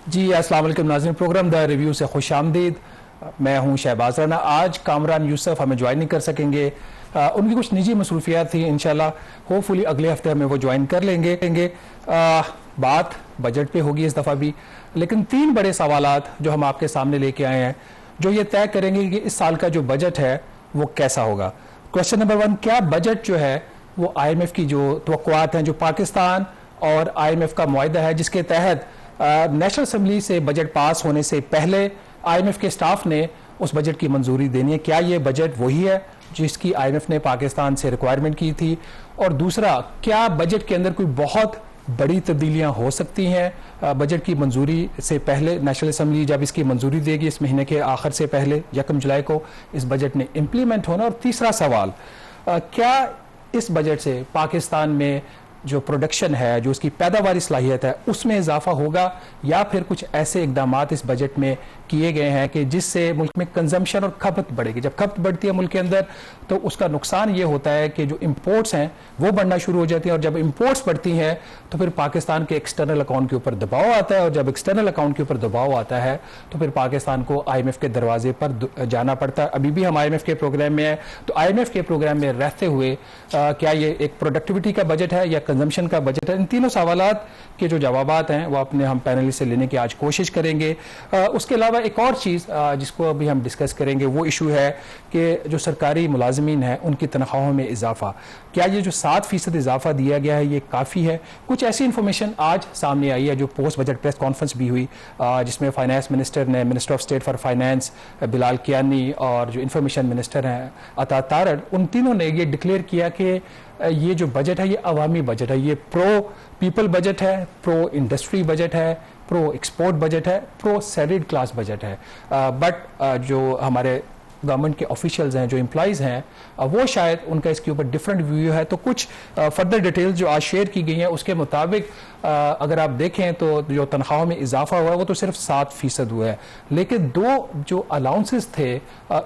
जी अस्सलाम वालेकुम नाज़रीन, प्रोग्राम द रिव्यू से खुश आमदीद। मैं हूं शहबाज राना। आज कामरान यूसुफ हमें ज्वाइन नहीं कर सकेंगे, उनकी कुछ निजी मसरूफियात थी। इंशाल्लाह होपफुली अगले हफ्ते हमें वो ज्वाइन कर लेंगे। बात बजट पे होगी इस दफ़ा भी, लेकिन तीन बड़े सवालात जो हम आपके सामने लेके आए हैं, जो ये तय करेंगे कि इस साल का जो बजट है वो कैसा होगा। क्वेश्चन नंबर 1, क्या बजट जो है वो IMF की जो तवक्कुआत हैं, जो पाकिस्तान और IMF का मुआहिदा है जिसके तहत नेशनल असम्बली से बजट पास होने से पहले IMF के स्टाफ ने उस बजट की मंजूरी देनी है, क्या ये बजट वही है जिसकी IMF ने पाकिस्तान से रिक्वायरमेंट की थी? और दूसरा, क्या बजट के अंदर कोई बहुत बड़ी तब्दीलियां हो सकती हैं बजट की मंजूरी से पहले? नेशनल असम्बली जब इसकी मंजूरी देगी इस महीने के आखिर से पहले 1 जुलाई को इस बजट ने इम्प्लीमेंट होना। और तीसरा सवाल, क्या इस बजट से पाकिस्तान में जो प्रोडक्शन है, जो उसकी पैदावारी सलाहियत है, उसमें इजाफा होगा, या फिर कुछ ऐसे इकदाम इस बजट में किए गए हैं कि जिससे मुल्क में कंजम्पशन और खपत बढ़ेगी? जब खपत बढ़ती है मुल्क के अंदर तो उसका नुकसान ये होता है कि जो इंपोर्ट्स हैं वो बढ़ना शुरू हो जाती हैं, और जब इंपोर्ट्स बढ़ती हैं तो फिर पाकिस्तान के एक्सटर्नल अकाउंट के ऊपर दबाव आता है, और जब एक्सटर्नल अकाउंट के ऊपर दबाव आता है तो फिर पाकिस्तान को IMF के दरवाजे पर जाना पड़ता है। अभी भी हम IMF के प्रोग्राम में हैं, तो IMF के प्रोग्राम में रहते हुए क्या ये एक प्रोडक्टिविटी का बजट है या कंजम्पशन का बजट है? इन तीनों सवालात के जो जवाबात हैं वो अपने हम पैनलिस्ट से लेने की आज कोशिश करेंगे। उसके अलावा एक और चीज़ जिसको अभी हम डिस्कस करेंगे वो इशू है कि जो सरकारी मुलाजमीन हैं उनकी तनख्वाहों में इजाफा, क्या ये जो 7% इजाफा दिया गया है ये काफ़ी है? कुछ ऐसी इंफॉर्मेशन आज सामने आई है जो पोस्ट बजट प्रेस कॉन्फ्रेंस भी हुई, जिसमें फाइनेंस मिनिस्टर ने, minister of state for finance Bilal Kiani, और जो इंफॉर्मेशन मिनिस्टर हैं अता तारड़, उन तीनों ने ये डिक्लेयर किया कि ये जो बजट है ये अवामी बजट है, ये प्रो पीपल बजट है, प्रो इंडस्ट्री बजट है, प्रो एक्सपोर्ट बजट है, प्रो सैलरीड क्लास बजट है। बट जो हमारे गवर्नमेंट के ऑफिशियल्स हैं, जो एम्प्लॉइज़ हैं, वो शायद उनका इसके ऊपर डिफरेंट व्यू है। तो कुछ फर्दर डिटेल्स जो आज शेयर की गई हैं उसके मुताबिक अगर आप देखें तो जो तनख्वाहों में इजाफा हुआ है वो तो सिर्फ 7% हुआ है, लेकिन दो जो अलाउंसेस थे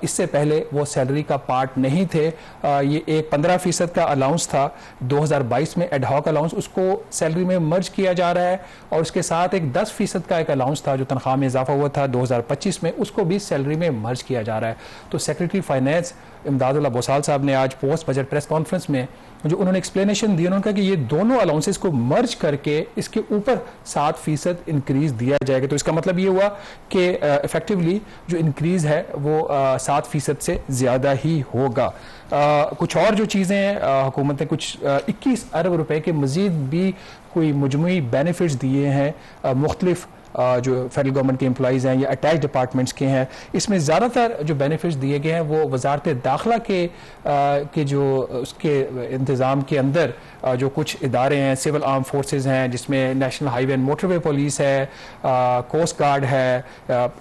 इससे पहले वो सैलरी का पार्ट नहीं थे। ये एक 15% का अलाउंस था 2022 में, एडहॉक अलाउंस, उसको सैलरी में मर्ज किया जा रहा है, और उसके साथ एक 10% का एक अलाउंस था जो तनख्वाह में इजाफा हुआ था 2025 में, उसको भी सैलरी में मर्ज किया जा रहा है। तो सेक्रेटरी फाइनेंस इमदादुल्लाह बोसाल साहब ने आज पोस्ट बजट प्रेस कॉन्फ्रेंस में जो उन्होंने एक्सप्लेनेशन दी, उन्होंने कहा कि ये दोनों अलाउंसेस को मर्ज करके इसके ऊपर 7% इंक्रीज दिया जाएगा। तो इसका मतलब ये हुआ कि इफेक्टिवली जो इंक्रीज है वो 7% से ज्यादा ही होगा। कुछ और जो चीज़ें हैं, हुकूमत ने कुछ 21 अरब रुपए के मजीद भी कोई मजमूई बेनिफिट्स दिए हैं मुख्तलिफ जो फेडरल गवर्नमेंट के एम्प्लॉइज़ हैं या अटैच डिपार्टमेंट्स के हैं। इसमें ज़्यादातर जो बेनिफिट्स दिए गए हैं वो वजारत दाखिला के जो उसके इंतज़ाम के अंदर जो कुछ इदारे हैं, सिविल आर्म फोर्सेस हैं जिसमें national highway and motorway police है, कोस्ट गार्ड है,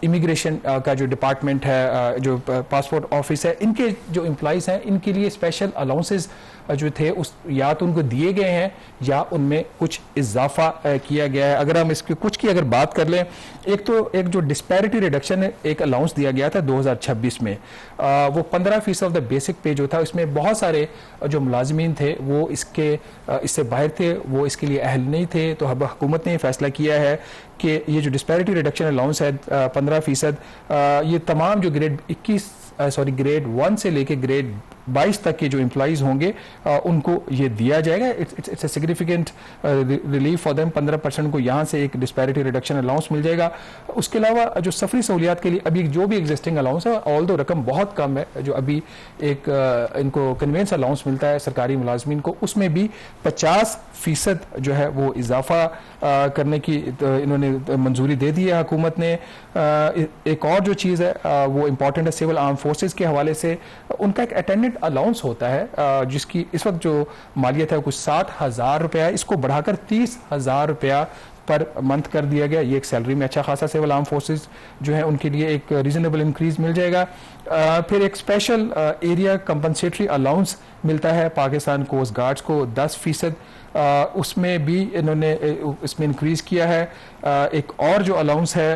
इमिग्रेशन का जो डिपार्टमेंट है, जो पासपोर्ट ऑफिस है, इनके जो एम्प्लॉइज़ हैं इनके लिए स्पेशल अलाउंसेस जो थे उस या तो उनको दिए गए हैं या उनमें कुछ इजाफा किया गया है। अगर हम इसके कुछ की अगर बात कर लें, एक जो डिस्पैरिटी रिडक्शन एक अलाउंस दिया गया था 2026 में, वो 15% ऑफ द बेसिक पे जो था, इसमें बहुत सारे जो मुलाजमीन थे वो इससे बाहर थे, वो इसके लिए अहल नहीं थे। तो अब हुकूमत ने फैसला किया है कि ये जो डिस्पैरिटी रिडक्शन अलाउंस है 15%, ये तमाम जो ग्रेड 1 से लेके ग्रेड 22 तक के जो एम्प्लॉइज होंगे उनको ये दिया जाएगा। It's a significant relief for them. 15% को यहाँ से एक डिस्पैरिटी रिडक्शन अलाउंस मिल जाएगा। उसके अलावा जो सफरी सहूलियात के लिए अभी जो भी एग्जिस्टिंग अलाउंस है, ऑल दो रकम बहुत कम है, जो अभी एक इनको कन्वेंस अलाउंस मिलता है सरकारी मुलाजमीन को, उसमें भी 50% जो है वो इजाफा करने की इन्होंने मंजूरी दे दी है हुकूमत ने। एक और जो चीज़ है वो इम्पॉर्टेंट है, सिविल आर्म फोर्सेज के हवाले से उनका एक अटेंडेंट अलाउंस होता है जिसकी इस वक्त जो मालियत है कुछ 60,000 रुपया है, इसको बढ़ाकर 30,000 रुपया पर मंथ कर दिया गया। ये एक सैलरी में अच्छा खासा सिविल आर्म फोर्सेज जो है उनके लिए एक रीजनेबल इंक्रीज मिल जाएगा। फिर एक स्पेशल एरिया कंपनसेटरी अलाउंस मिलता है पाकिस्तान कोस्ट गार्ड्स को 10%, उसमें भी इन्होंने इसमें इंक्रीज़ किया है। एक और जो अलाउंस है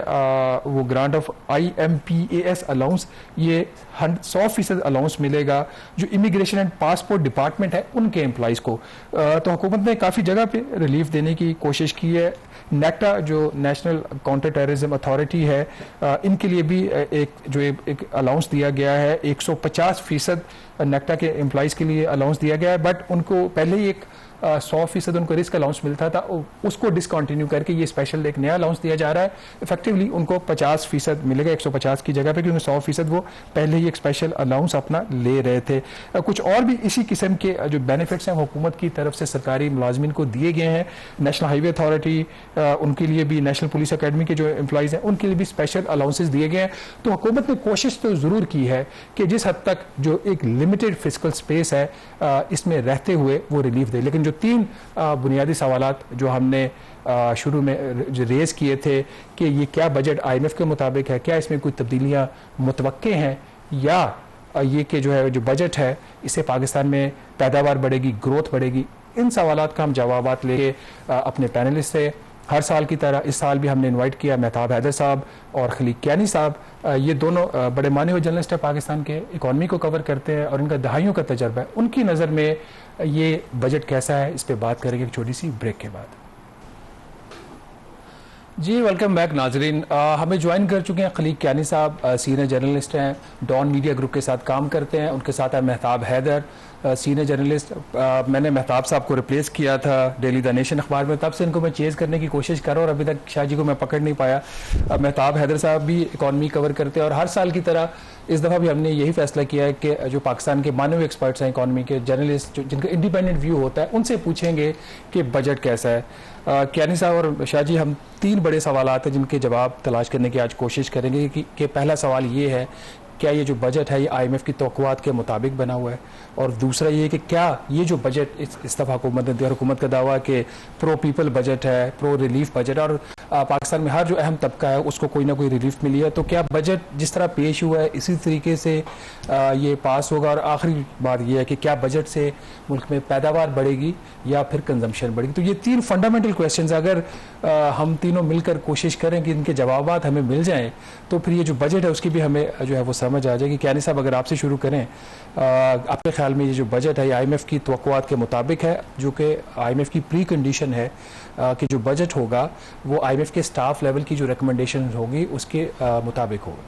वो ग्रांट ऑफ IMPAS अलाउंस, ये 100% अलाउंस मिलेगा जो इमिग्रेशन एंड पासपोर्ट डिपार्टमेंट है उनके एम्प्लॉइज़ को। तो हुकूमत ने काफ़ी जगह पे रिलीफ देने की कोशिश की है। नेक्टा जो नेशनल काउंटर टेररिज्म अथॉरिटी है, इनके लिए भी एक अलाउंस दिया गया है। 150% नेक्टा के एम्प्लॉइज़ के लिए अलाउंस दिया गया है, बट उनको पहले ही एक 100% उनको रिस्क अलाउंस मिलता था, उसको डिसकंटिन्यू करके ये स्पेशल एक नया अलाउंस दिया जा रहा है। इफेक्टिवली उनको 50% मिलेगा 150 की जगह पे, क्योंकि 100% वो पहले ही एक स्पेशल अलाउंस अपना ले रहे थे। कुछ और भी इसी किस्म के जो बेनिफिट्स हैं हुकूमत की तरफ से सरकारी मुलाजमीन को दिए गए हैं। नेशनल हाईवे अथॉरिटी, उनके लिए भी, नेशनल पुलिस अकेडमी के जो एम्प्लॉइज़ हैं उनके लिए भी स्पेशल अलाउंसेस दिए गए हैं। तो हुकूमत ने कोशिश तो ज़रूर की है कि जिस हद तक जो एक लिमिटेड फिजिकल स्पेस है इसमें रहते हुए वो रिलीफ दे। लेकिन जो 3 बुनियादी सवालात जो हमने शुरू में रेज किए थे कि ये क्या बजट IMF के मुताबिक है, क्या इसमें कोई तब्दीलियां मुतवक्के हैं, या ये कि जो है जो बजट है इससे पाकिस्तान में पैदावार बढ़ेगी, ग्रोथ बढ़ेगी, इन सवालात का हम जवाबात लेके अपने पैनलिस्ट से हर साल की तरह इस साल भी हमने इनवाइट किया मेहताब हैदर साहब और खलीक कियानी साहब। ये दोनों बड़े माने हुए जर्नलिस्ट हैं, पाकिस्तान के इकॉनमी को कवर करते हैं और इनका दहाइयों का तजर्बा है। उनकी नज़र में ये बजट कैसा है, इस पर बात करेंगे एक छोटी सी ब्रेक के बाद। जी वेलकम बैक नाजरीन। हमें ज्वाइन कर चुके हैं खलीक कियानी साहब, सीनियर जर्नलिस्ट हैं, डॉन मीडिया ग्रुप के साथ काम करते हैं। उनके साथ है मेहताब हैदर, सीनियर जर्नलिस्ट। मैंने मेहताब साहब को रिप्लेस किया था डेली द नेशन अखबार में, तब से इनको मैं चेज़ करने की कोशिश कर रहा हूँ और अभी तक शाह जी को मैं पकड़ नहीं पाया। मेहताब हैदर साहब भी इकॉनमी कवर करते हैं और हर साल की तरह इस दफ़ा भी हमने यही फैसला किया है कि जो पाकिस्तान के माने हुए एक्सपर्ट्स हैं, इकॉनमी के जर्नलिस्ट जिनका इंडिपेंडेंट व्यू होता है, उनसे पूछेंगे कि बजट कैसा है। कियानी साहब और शाह जी, हम 3 बड़े सवालात हैं जिनके जवाब तलाश करने की आज कोशिश करेंगे कि पहला सवाल ये है, क्या ये जो बजट है ये IMF की तवक्कुआत के मुताबिक बना हुआ है, और दूसरा ये कि क्या ये जो बजट इस दफ़ा हुकूमत ने दिया, हुकूमत का दावा कि प्रो पीपल बजट है, प्रो रिलीफ बजट, और पाकिस्तान में हर जो अहम तबका है उसको कोई ना कोई रिलीफ मिली है, तो क्या बजट जिस तरह पेश हुआ है इसी तरीके से ये पास होगा? और आखिरी बात यह है कि क्या बजट से मुल्क में पैदावार बढ़ेगी या फिर कंजम्पशन बढ़ेगी? तो ये 3 फंडामेंटल क्वेश्चन अगर हम तीनों मिलकर कोशिश करें कि इनके जवाब हमें मिल जाएं तो फिर ये जो बजट है उसकी भी हमें जो है वो समझ आ जाएगी। कियानी साहब, अगर आपसे शुरू करें, आपके ख्याल में ये जो बजट है ये IMF की तवक्कुआत के मुताबिक है, जो कि IMF की प्री कंडीशन है कि जो बजट होगा वो IMF के स्टाफ लेवल की जो रिकमेंडेशन होगी उसके मुताबिक होगा?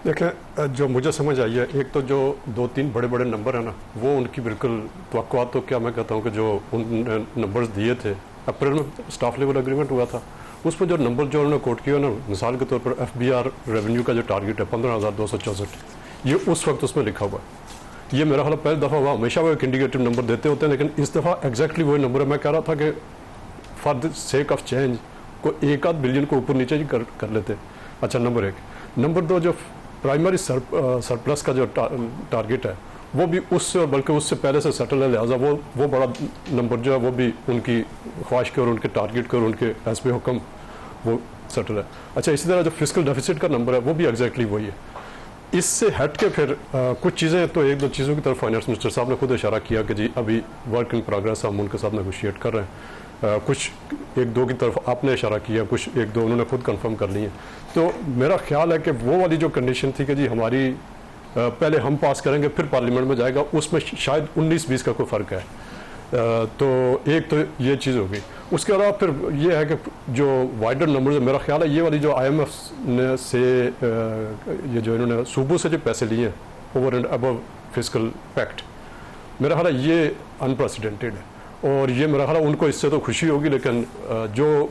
देखिए, जो मुझे समझ आई है, एक तो जो 2-3 बड़े बड़े नंबर है ना, वो उनकी बिल्कुल तवक्कुआत, तो क्या मैं कहता हूँ कि जो उन नंबर्स दिए थे अप्रैल में स्टाफ लेवल एग्रीमेंट हुआ था, उसमें जो नंबर जो उन्होंने कोट किया ना, मिसाल के तौर पर FBR रेवेन्यू का जो टारगेट है 15,264, ये उस वक्त उसमें लिखा हुआ है। ये मेरा ख्याल पहली दफ़ा हुआ, हमेशा वो एक इंडिकेटिव नंबर देते होते हैं, लेकिन इस दफ़ा एग्जैक्टली वही नंबर है। मैं कह रहा था कि for the sake of change को 1-8 बिलियन को ऊपर नीचे ही कर लेते। अच्छा, नंबर 1। नंबर 2, जो प्राइमरी सरप्लस का जो टारगेट है वो भी उससे, बल्कि उससे पहले से सेटल है, लिहाजा वो बड़ा नंबर जो है वो भी उनकी ख्वाहिश के और उनके टारगेट के और उनके हस्बे हुक्म वो सेटल है। अच्छा, इसी तरह जो फिस्कल डेफिसिट का नंबर है वो भी एग्जैक्टली वही है। इससे हट के फिर कुछ चीज़ें, तो 1-2 चीज़ों की तरफ फाइनेंस मिनिस्टर साहब ने खुद इशारा किया कि जी अभी वर्क इन प्रोग्रेस, हम उनके साथ नेगोशिएट कर रहे हैं। कुछ 1-2 की तरफ आपने इशारा किया, कुछ 1-2 उन्होंने खुद कंफर्म कर लिए। तो मेरा ख्याल है कि वो वाली जो कंडीशन थी कि जी हमारी पहले हम पास करेंगे फिर पार्लियामेंट में जाएगा, उसमें शायद 19-20 का कोई फ़र्क है। तो एक तो ये चीज़ होगी। उसके अलावा फिर ये है कि जो वाइडर नंबर है, मेरा ख्याल है ये वाली जो IMF ने से ये जो इन्होंने सूबों से जो पैसे लिए हैं over and above fiscal pact, मेरा ख्याल है ये अनप्रेसिडेंटेड है, और ये मेरा ख्याल है उनको इससे तो खुशी होगी, लेकिन जो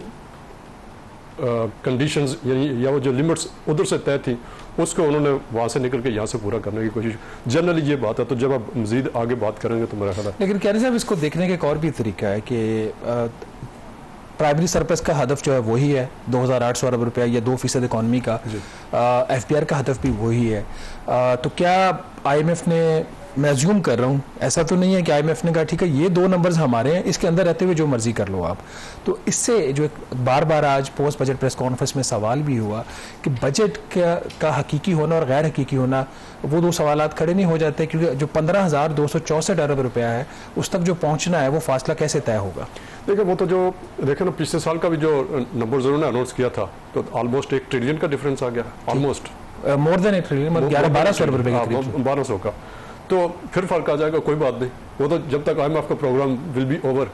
कंडीशंस या वो जो लिमिट्स उधर से तय थी उसको उन्होंने वहाँ से निकल के यहाँ से पूरा करने की कोशिश, जनरली ये बात है। तो जब आप मजीद आगे बात करेंगे तो मेरा ख्याल है। लेकिन कियानी साहब, इसको देखने का एक और भी तरीका है कि प्राइमरी सरप्लस का हदफ जो है वही है 2,800 अरब रुपया या 2% इकॉनमी का, FBR का हदफ भी वही है। तो क्या IMF ने मैं अज्यूम कर रहा हूँ, ऐसा तो नहीं है कि IMF ने कहा ठीक है ये 2 नंबर्स हमारे हैं, इसके अंदर रहते हुए जो मर्जी कर लो आप। तो इससे जो एक बार बार आज पोस्ट बजट प्रेस कॉन्फ्रेंस में सवाल भी हुआ कि बजट का हकीकी होना और गैर हकीकी होना, वो 2 सवालात खड़े नहीं हो जाते, क्योंकि जो 15,264 अरब रुपया है उस तक जो पहुँचना है वो फासला कैसे तय होगा? देखिए वो तो जो देखे ना, पिछले साल का भी जो नंबर उन्होंने अनाउंस किया था तो ऑलमोस्ट 1 ट्रिलियन का डिफरेंस आ गया, ऑलमोस्ट मोर देन 1 ट्रिलियन, 11-12 अरब रुपए के करीब। 1200 का, तो फिर फर्क आ जाएगा, कोई बात नहीं, वो तो जब तक IMF का प्रोग्राम विल बी ओवर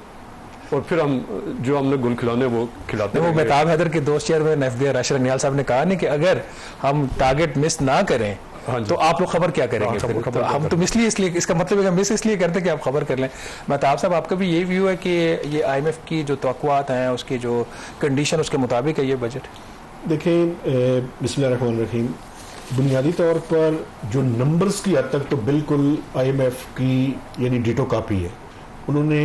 और फिर हम जो हमने गुल खिलाने वो खिलाते वो मेहताब हैदर के दोस्त चेयरमैन FBI राशिद अग्नियाल साहब ने कहा नहीं कि अगर हम टारगेट मिस ना करें तो आप लोग खबर क्या करेंगे? फिर तो हम तो इसलिए इसका मतलब है मिस इसलिए करते कि आप खबर कर लें। मेहताब साहब, आपका भी यही व्यू है कि ये IMF की जो तवक्कुआत हैं उसकी जो कंडीशन उसके मुताबिक है ये बजट? देखें, बिस्मिल्लाहिर्रहमानिर्रहीम, बुनियादी तौर पर जो नंबर्स की हद तक तो बिल्कुल IMF की यानी डिटो कापी है। उन्होंने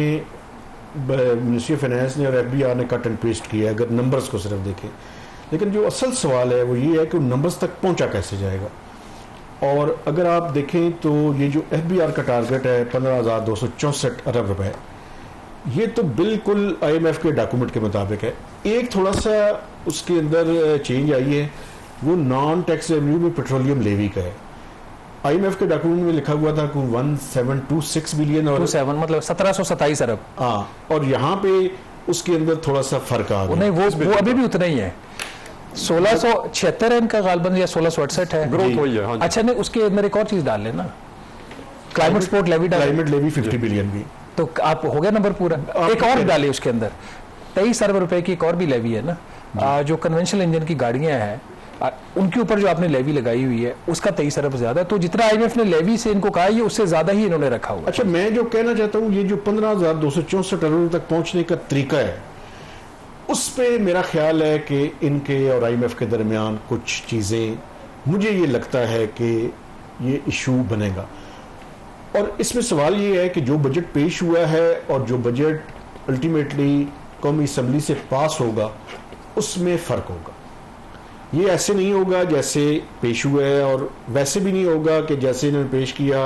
मिनिस्ट्री ऑफ फाइनेंस ने और FBI ने कट एंड पेस्ट किया है अगर नंबर्स को सिर्फ देखें, लेकिन जो असल सवाल है वो ये है कि उन नंबर्स तक पहुंचा कैसे जाएगा। और अगर आप देखें तो ये जो FBR का टारगेट है 15,264 अरब रुपए, ये तो बिल्कुल IMF के डॉक्यूमेंट के मुताबिक है। एक थोड़ा सा उसके अंदर चेंज आई है, वो नॉन टैक्स रेवेन्यू में पेट्रोलियम लेवी का है। IMF के डॉक्यूमेंट में लिखा हुआ था कि 1726 बिलियन और 27 मतलब 1727 अरब। हाँ, और यहाँ पे उसके अंदर थोड़ा सा फर्क आ गया। नहीं, वो अभी भी उतना ही है, 1676 है इनका गालबन, या 1668 है। ग्रोथ वही है। हाँ जी। अच्छा, नहीं उसके अंदर एक और चीज डाल लेना, क्लाइमेट स्पोर्ट लेवी डाल, क्लाइमेट लेवी 50 बिलियन भी, तो आप हो गया नंबर पूरा। एक और डालिए उसके अंदर 23 अरब रुपए की एक और भी लेवी है ना, जो कन्वेंशनल इंजन की गाड़ियां हैं उनके ऊपर जो आपने लेवी लगाई हुई है उसका 23 अरब ज्यादा, तो जितना IMF ने लेवी से इनको कहा ये उससे ज्यादा ही इन्होंने रखा हुआ। अच्छा, मैं जो कहना चाहता हूँ ये जो 15,264 अरब तक पहुंचने का तरीका है उस पे मेरा ख्याल है कि इनके और IMF के दरमियान कुछ चीजें, मुझे ये लगता है कि ये इशू बनेगा। और इसमें सवाल ये है कि जो बजट पेश हुआ है और जो बजट अल्टीमेटली कौमी असम्बली से पास होगा उसमें फ़र्क होगा। ये ऐसे नहीं होगा जैसे पेश हुआ है और वैसे भी नहीं होगा कि जैसे इन्होंने पेश किया,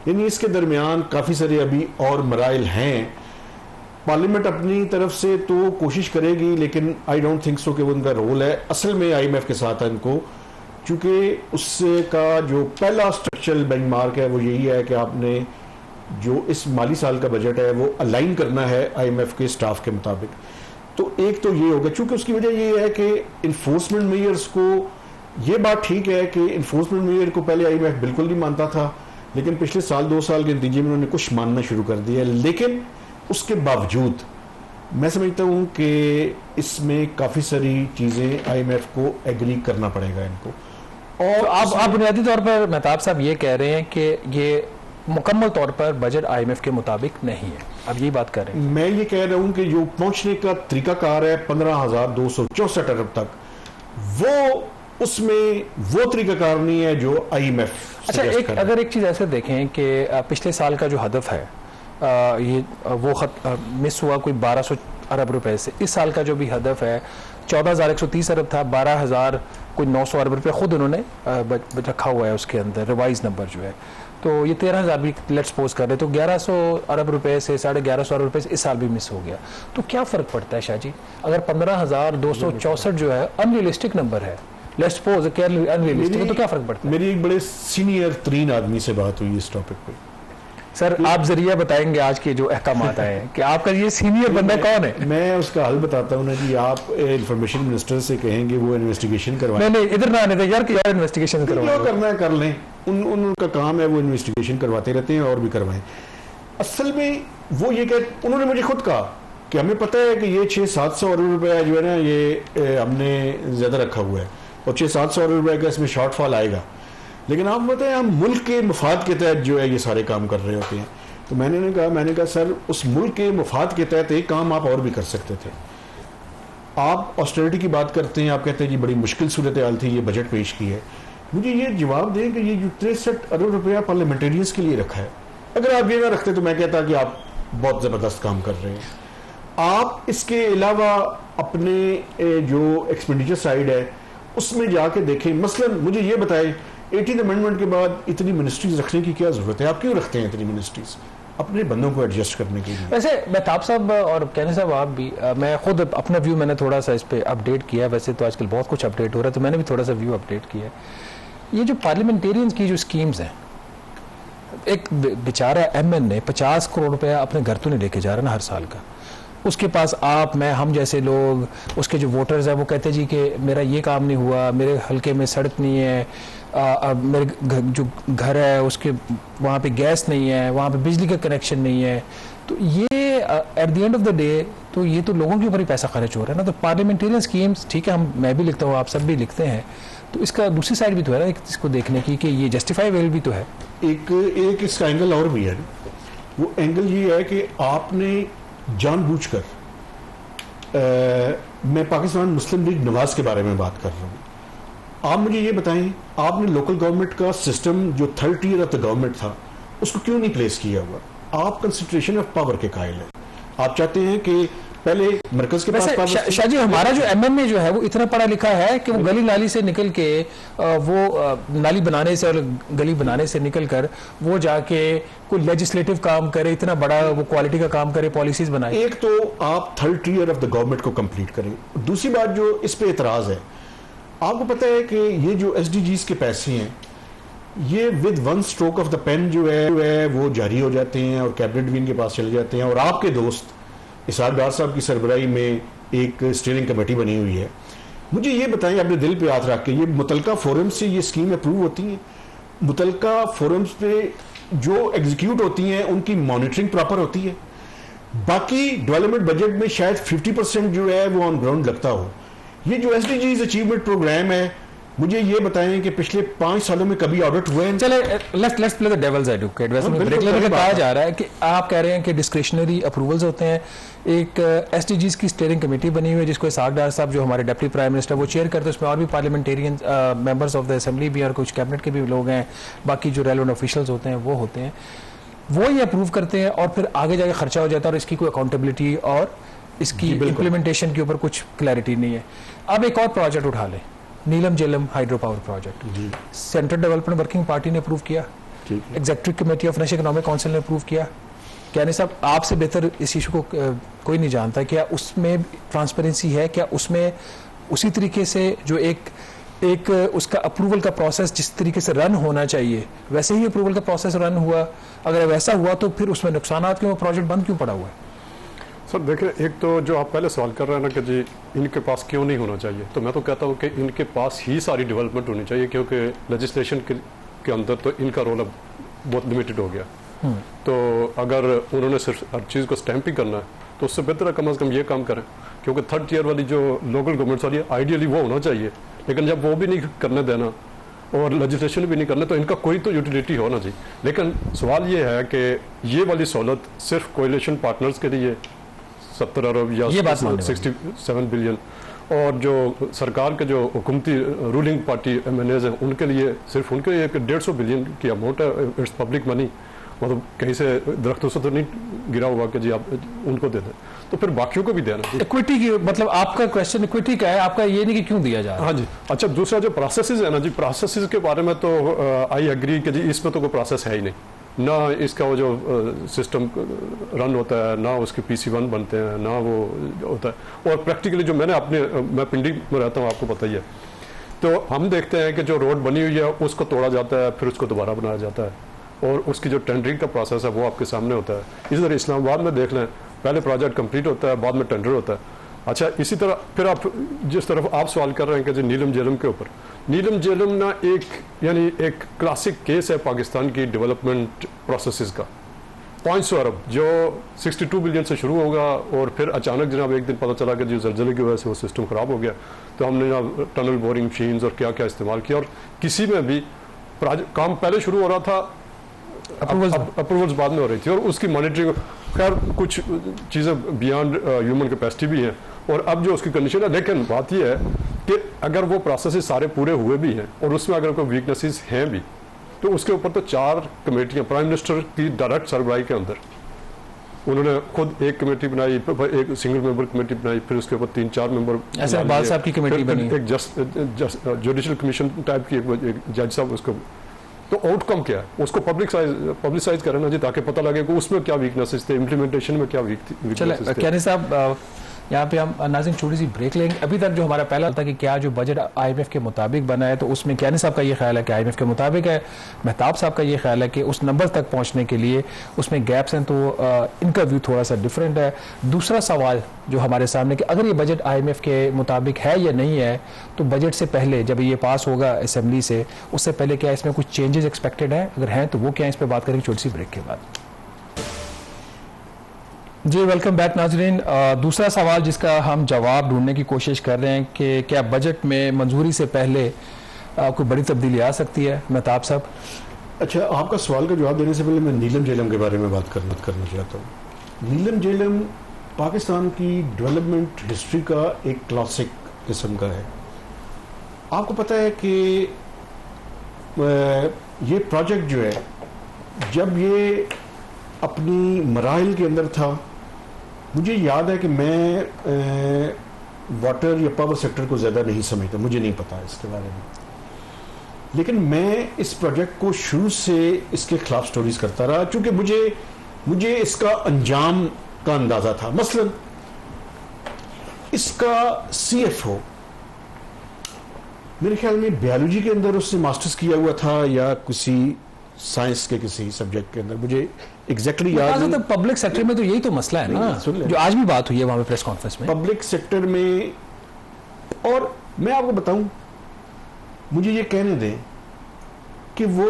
यानी इसके दरमियान काफ़ी सारे अभी और मराइल हैं। पार्लियामेंट अपनी तरफ से तो कोशिश करेगी, लेकिन आई डोंट थिंक सो कि वो उनका रोल है। असल में IMF के साथ है इनको, चूँकि उससे का जो पहला स्ट्रक्चरल बेंचमार्क है वो यही है कि आपने जो इस माली साल का बजट है वो अलाइन करना है IMF के स्टाफ के मुताबिक। तो एक तो ये होगा, चूंकि उसकी वजह ये है कि इन्फोर्समेंट मेयर्स को, ये बात ठीक है कि इन्फोर्समेंट मेयर को पहले IMF बिल्कुल नहीं मानता था, लेकिन पिछले साल 2 साल के नतीजे में उन्होंने कुछ मानना शुरू कर दिया। लेकिन उसके बावजूद मैं समझता हूँ कि इसमें काफ़ी सारी चीज़ें IMF को एग्री करना पड़ेगा इनको। और तो आप बुनियादी तौर पर मेहताब साहब ये कह रहे हैं कि ये मुकम्मल तौर पर बजट IMF के मुताबिक नहीं है, अब यही बात कर रहे हैं? मैं ये कह रहा हूं कि जो पहुंचने का तरीकाकार है 15,264 अरब तक, वो उसमें वो तरीकाकार नहीं है जो IMF। अच्छा, अगर एक चीज ऐसे देखें कि पिछले साल का जो हदफ है ये वो मिस हुआ कोई 1200 अरब रुपए से, इस साल का जो भी हदफ है 14,130 अरब था, 12,000 कोई 900 अरब रुपए खुद उन्होंने रखा हुआ है उसके अंदर रिवाइज नंबर जो है, तो ये 13,000 भी लेट्स सपोज कर रहे, तो 1100 अरब रुपए से 1150 अरब रुपए से इस साल भी मिस हो गया। तो क्या फर्क पड़ता है शाह जी, अगर 15,264 जो है अनरियलिस्टिक नंबर है, लेट्स सपोज कि अनरियलिस्टिक है, तो क्या फर्क पड़ता है? मेरी एक बड़े सीनियर 3 आदमी से बात हुई इस टॉपिक पे। सर आप जरिया बताएंगे आज के जो अहकामात आए हैं कि आपका ये सीनियर बंदा कौन है? मैं उसका हल बताता हूँ ना जी, आप इंफॉर्मेशन मिनिस्टर से कहेंगे वो इन्वेस्टिगेशन करवाएं। नहीं इधर ना आने दे यार कि यार इन्वेस्टिगेशन करवाएं, जो करना है कर लें, उनका काम है, वो इन्वेस्टिगेशन करवाते रहते हैं और भी करवाएं। असल में वो ये कह, उन्होंने मुझे खुद कहा कि हमें पता है कि ये 600-700 अरब रुपया जो है ना ये हमने ज़्यादा रखा हुआ है और 600-700 अरब रुपये का इसमें शॉर्टफॉल आएगा, लेकिन आप बताएं हम मुल्क के मफाद के तहत जो है ये सारे काम कर रहे होते हैं। तो मैंने कहा सर उस मुल्क के मफाद के तहत एक काम आप और भी कर सकते थे। आप ऑस्टेरिटी की बात करते हैं, आप कहते हैं जी बड़ी मुश्किल सूरत हाल थी, ये बजट पेश की है। मुझे ये जवाब दें कि ये जो 63 अरब रुपया पार्लियामेंटेरियंस के लिए रखा है, अगर आप ये ना रखते तो मैं कहता कि आप बहुत ज़बरदस्त काम कर रहे हैं। आप इसके अलावा अपने जो एक्सपेंडिचर साइड है उसमें जाके देखें। मसलन मुझे ये बताएं 18th अमेंडमेंट के बाद इतनी मिनिस्ट्रीज रखने की क्या जरूरत है? आप क्यों रखते हैं इतनी मिनिस्ट्रीज अपने बंदों को एडजस्ट करने के लिए? वैसे महताब साहब और कहने साहब आप भी मैं खुद अपना व्यू मैंने थोड़ा सा इस पे अपडेट किया है। वैसे तो आजकल बहुत कुछ अपडेट हो रहा है, तो मैंने भी थोड़ा सा व्यू अपडेट किया है। ये जो पार्लियामेंटेरियंस की जो स्कीम्स हैं, एक बेचारा MN ने 50 करोड़ रुपया अपने घर तो नहीं लेके जा रहा ना हर साल का। उसके पास आप, मैं, हम जैसे लोग, उसके जो वोटर्स हैं वो कहते हैं जी कि मेरा ये काम नहीं हुआ, मेरे हल्के में सड़क नहीं है, मेरे जो घर है उसके वहाँ पे गैस नहीं है, वहाँ पे बिजली का कनेक्शन नहीं है। तो ये at the end of the day तो ये तो लोगों के ऊपर ही पैसा खर्च हो रहा है ना। तो पार्लियामेंटेरियन स्कीम्स ठीक है, मैं भी लिखता हूँ, आप सब भी लिखते हैं, तो इसका दूसरी साइड भी तो है ना इसको देखने की कि ये जस्टिफाइबल भी तो है। एक इसका एंगल और भी है। वो एंगल ये है कि आपने जानबूझकर, मैं पाकिस्तान मुस्लिम लीग नवाज के बारे में बात कर रहा हूँ, आप मुझे ये बताएं, आपने लोकल गवर्नमेंट का सिस्टम जो third tier of the government था उसको क्यों नहीं प्लेस किया हुआ? आप कंसंट्रेशन ऑफ पावर के कायल हैं। आप चाहते हैं कि पहले मरकज के पास शाह जी, हमारा जो MNA जो है वो इतना पढ़ा लिखा है कि वो गली नाली से निकल के वो नाली बनाने से और गली बनाने से निकल कर वो जाके कोई लेजिस्लेटिव काम करे, इतना बड़ा वो क्वालिटी का काम करे, पॉलिसीज बनाए। एक तो आप third tier of the government को कंप्लीट करें। दूसरी बात जो इस पे एतराज है, आपको पता है कि ये जो SDGs के पैसे हैं ये with one stroke of the pen जो है वो जारी हो जाते हैं और कैबिनेट भी इनके पास चले जाते हैं। और आपके दोस्त इसाक डार साहब की सरबराही में एक स्टीयरिंग कमेटी बनी हुई है। मुझे ये बताएं अपने दिल पे हाथ रख के, ये मुतलका फोरम से ये स्कीम अप्रूव होती है? मुतलका फोरम्स पे जो एग्जीक्यूट होती हैं उनकी मॉनिटरिंग प्रॉपर होती है? बाकी डेवलपमेंट बजट में शायद 50% जो है वो ऑन ग्राउंड लगता हो। ये जो SDGs अचीवमेंट प्रोग्राम है, मुझे ये बताएं कि पिछले 5 सालों में कभी ऑडिट हुए हैं? चले let's play the devil's advocate. वैसे ब्रेक लेने का कहा जा रहा है कि आप कह रहे हैं कि डिस्क्रिशनरी अप्रूवल्स होते हैं। एक SDGs की स्टीयरिंग कमेटी बनी हुई है जिसको इसाक डार साहब जो हमारे डिप्टी प्राइम मिनिस्टर वो चेयर करते हैं। उसमें और भी parliamentarian members of the assembly भी और कुछ कैबिनेट के भी लोग हैं, बाकी जो रेलेवेंट ऑफिशियल्स होते हैं वो होते हैं, वो ये अप्रूव करते हैं और फिर आगे जाके खर्चा हो जाता है और इसकी कोई अकाउंटेबिलिटी और इसकी इम्प्लीमेंटेशन के ऊपर कुछ क्लैरिटी नहीं है। अब एक और प्रोजेक्ट उठा लें, Neelam Jhelum hydro power project, central development working party ने अप्रूव किया, executive committee of national economic council ने अप्रूव किया। कहने साहब आपसे बेहतर इस इशू को कोई नहीं जानता, क्या उसमें ट्रांसपेरेंसी है? क्या उसमें उसी तरीके से जो एक उसका अप्रूवल का प्रोसेस जिस तरीके से रन होना चाहिए वैसे ही अप्रूवल का प्रोसेस रन हुआ? अगर वैसा हुआ तो फिर उसमें नुकसान क्यों, प्रोजेक्ट बंद क्यों पड़ा हुआ है? सर देखिए, एक तो जो आप पहले सवाल कर रहे हैं ना कि जी इनके पास क्यों नहीं होना चाहिए, तो मैं तो कहता हूँ कि इनके पास ही सारी डेवलपमेंट होनी चाहिए, क्योंकि लेजिस्लेशन के अंदर तो इनका रोल अब बहुत लिमिटेड हो गया। तो अगर उन्होंने सिर्फ हर चीज़ को स्टैंप ही करना है तो उससे बेहतर है कम से कम ये काम करें, क्योंकि थर्ड टियर वाली जो लोकल गवर्नमेंट्स वाली आइडियली वो होना चाहिए, लेकिन जब वो भी नहीं करने देना और लेजिस्लेशन भी नहीं करना तो इनका कोई तो यूटिलिटी होना चाहिए। लेकिन सवाल ये है कि ये वाली सहूलत सिर्फ कोएलिशन पार्टनर्स के लिए 70 अरब या 67 बिलियन और जो सरकार के जो हुकूमती रूलिंग पार्टी MNAs हैं उनके लिए सिर्फ उनके लिए 150 बिलियन की अमाउंट है। इट्स पब्लिक मनी, मतलब कहीं से दरख्तों से तो नहीं गिरा हुआ कि जी आप उनको दे दें, तो फिर बाकियों को भी देना। इक्विटी की मतलब आपका क्वेश्चन इक्विटी का है, आपका ये नहीं कि क्यों दिया जा रहा है। हाँ जी। अच्छा, दूसरा जो प्रोसेसेस है ना जी, प्रोसेसेस के बारे में तो आई एग्री कि जी इसमें तो कोई प्रोसेस है ही नहीं, ना इसका वो जो सिस्टम रन होता है, ना उसके PC1 बनते हैं, ना वो होता है। और प्रैक्टिकली जो मैं पिंडी में रहता हूँ, आपको पता ही है, तो हम देखते हैं कि जो रोड बनी हुई है उसको तोड़ा जाता है, फिर उसको दोबारा बनाया जाता है और उसकी जो टेंडरिंग का प्रोसेस है वो आपके सामने होता है। इसी तरह इस्लामाबाद में देख लें, पहले प्रोजेक्ट कंप्लीट होता है, बाद में टेंडर होता है। अच्छा, इसी तरह फिर आप जिस तरफ आप सवाल कर रहे हैं कि जो नीलम झेलम के ऊपर, नीलम झेलम ना एक क्लासिक केस है पाकिस्तान की डेवलपमेंट प्रोसेसेस का। 500 अरब जो 62 बिलियन से शुरू होगा और फिर अचानक जनाब एक दिन पता चला कि जो जलजले की वजह से वो सिस्टम ख़राब हो गया, तो हमने जनाब टनल बोरिंग मशीन्स और क्या क्या इस्तेमाल किया और किसी में भी काम पहले शुरू हो रहा था, अप्रूवल्स बाद में हो रही थी और उसकी मॉनिटरिंग, खैर कुछ चीज़ें बियॉन्ड ह्यूमन कैपेसिटी भी हैं और अब जो उसकी कंडीशन है। लेकिन बात यह है कि अगर वो प्रोसेस सारे पूरे हुए भी हैं और उसमें अगर कोई वीकनेसेस हैं भी, तो उसके ऊपर तो 4 कमेटियां प्राइम मिनिस्टर की डायरेक्ट सरबराही के अंदर उन्होंने खुद एक कमेटी बनाई, एक सिंगल मेंबर कमेटी बनाई, फिर उसके ऊपर 3-4 मेंबर ऐसे इकबाल साहब की कमेटी बनी, एक जुडिशल कमीशन टाइप की एक जज साहब उसको। तो आउटकम क्या है उसको पब्लिसाइज करना जी, ताकि पता लगे कि उसमें क्या वीकनेसेस थे, इम्प्लीमेंटेशन में क्या वीकनेसेस थे। क्यानी साहब यहाँ पे हम नाज़रीन छोटी सी ब्रेक लेंगे। अभी तक जो हमारा पहला था कि क्या जो बजट IMF के मुताबिक बना है, तो उसमें क्यानी साहब का ये ख्याल है कि IMF के मुताबिक है, महताब साहब का ये ख्याल है कि उस नंबर तक पहुँचने के लिए उसमें गैप्स हैं, तो इनका व्यू थोड़ा सा डिफरेंट है। दूसरा सवाल जो हमारे सामने कि अगर ये बजट IMF के मुताबिक है या नहीं है, तो बजट से पहले जब ये पास होगा असेंबली से, उससे पहले क्या इसमें कुछ चेंजेस एक्सपेक्टेड हैं? अगर हैं तो वो क्या है, इस पर बात करेंगे छोटी सी ब्रेक के बाद। जी वेलकम बैक नाजरीन। दूसरा सवाल जिसका हम जवाब ढूंढने की कोशिश कर रहे हैं कि क्या बजट में मंजूरी से पहले कोई बड़ी तब्दीली आ सकती है? महताब साहब। अच्छा, आपका सवाल का जवाब देने से पहले मैं नीलम जेलम के बारे में बात करना चाहता हूँ। नीलम जेलम पाकिस्तान की डेवलपमेंट हिस्ट्री का एक क्लासिक किस्म का है। आपको पता है कि ये प्रोजेक्ट जो है, जब ये अपनी मराहिल के अंदर था, मुझे याद है कि मैं वाटर या पावर सेक्टर को ज़्यादा नहीं समझता, मुझे नहीं पता इसके बारे में, लेकिन मैं इस प्रोजेक्ट को शुरू से इसके खिलाफ स्टोरीज करता रहा, क्योंकि मुझे इसका अंजाम का अंदाज़ा था। मसलन इसका CFO मेरे ख्याल में बायोलॉजी के अंदर उसने मास्टर्स किया हुआ था या किसी साइंस के किसी सब्जेक्ट के अंदर, मुझे एग्जैक्टली याद नहीं। तो पब्लिक सेक्टर में तो यही तो मसला है ना, जो आज भी बात हुई है वहां पे प्रेस कॉन्फ्रेंस में, पब्लिक सेक्टर में। और मैं आपको बताऊं, मुझे ये कहने दें कि वो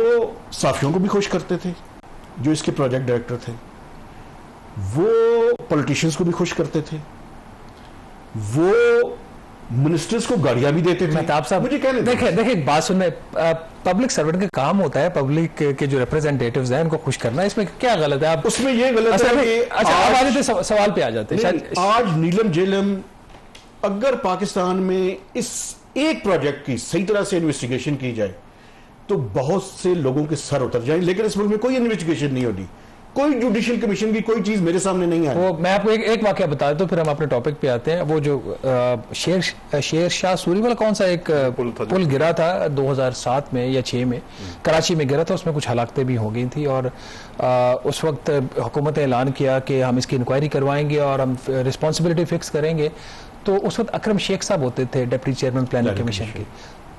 साफियों को भी खुश करते थे जो इसके प्रोजेक्ट डायरेक्टर थे, वो पॉलिटिशियंस को भी खुश करते थे, वो मिनिस्टर्स को गाड़ियां भी देते थे। महताब साहब मुझे कहने देखें एक बात सुनने, पब्लिक सर्वेंट का काम होता है पब्लिक के जो रिप्रेजेंटेटिव्स हैं उनको खुश करना, इसमें क्या गलत है? आप उसमें ये गलत है कि अच्छा हमारे सवाल पे आ जाते हैं। आज नीलम जेलम अगर पाकिस्तान में इस एक प्रोजेक्ट की सही तरह से इन्वेस्टिगेशन की जाए तो बहुत से लोगों के सर उतर जाए, लेकिन इस मुल्क में कोई इन्वेस्टिगेशन नहीं होती, कोई जुडिशियल कमीशन की कोई चीज मेरे सामने नहीं आई। वो मैं आपको एक वाकया बता देता हूं, फिर हम अपने टॉपिक पे आते हैं। वो जो शेर शाह सूरी वाला कौन सा एक पुल गिरा था 2007 में या 6 में कराची में गिरा था, उसमें कुछ हलाकतें भी हो गई थी, और उस वक्त हुकूमत ने ऐलान किया कि हम इसकी इंक्वायरी करवाएंगे और हम रिस्पॉन्सिबिलिटी फिक्स करेंगे। तो उस वक्त अकरम शेख साहब होते थे डिप्टी चेयरमैन प्लानिंग कमीशन की।